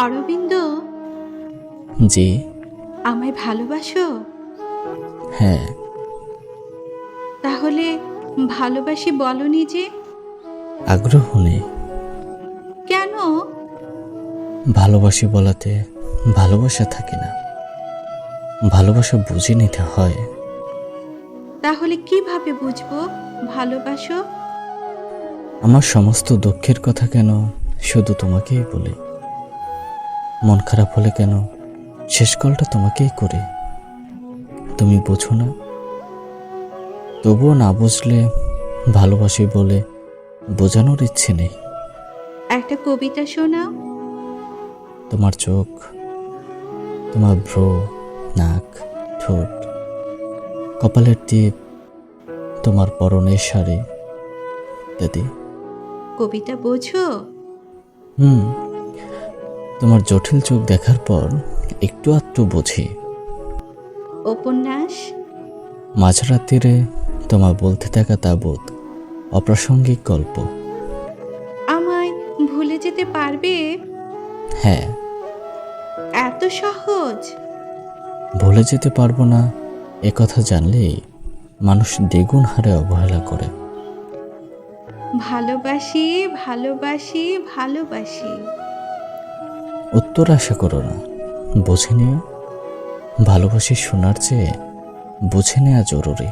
অরবিন্দ, জি। আমায় ভালোবাসো? হ্যাঁ। তাহলে ভালোবাসি বলনি যে? আগ্রহ নেই। কেন? ভালোবাসি বলাতে ভালোবাসা থাকে না, ভালোবাসা বুঝে নিতে হয়। তাহলে কিভাবে বুঝবো ভালোবাসো? আমার সমস্ত দুঃখের কথা কেন শুধু তোমাকেই বলি, মন খারাপ হলে কেন শেষ কলটা তোমাকেই করি। তুমি বোঝো না, তবুও না বুঝলে ভালোবাসি বলে বোঝানোর ইচ্ছে নেই। একটা কবিতা শোনাও। তোমার চোখ, তোমার ভ্রু, নাক, ঠোঁট, কপালের টিপ, তোমার পরনের শাড়ি ইত্যাদি। কবিতা বোঝো? হুম, তোমার জটিল চোখ দেখার পর একটু আধটু বুঝি। উপন্যাস? মাঝরাত্রিরে তোমার বলতে থাকা তাবৎ অপ্রাসঙ্গিক গল্প। আমায় ভুলে যেতে পারবে? হ্যাঁ। এত সহজ? ভুলে যেতে পারবো না এ কথা জানলেই মানুষ দ্বিগুণ হারে অবহেলা করে। ভালোবাসি, ভালোবাসি, ভালোবাসি। উত্তর আশা করো না, বুঝে নিও। ভালোবাসি শোনার চেয়ে বুঝে নেওয়া জরুরি।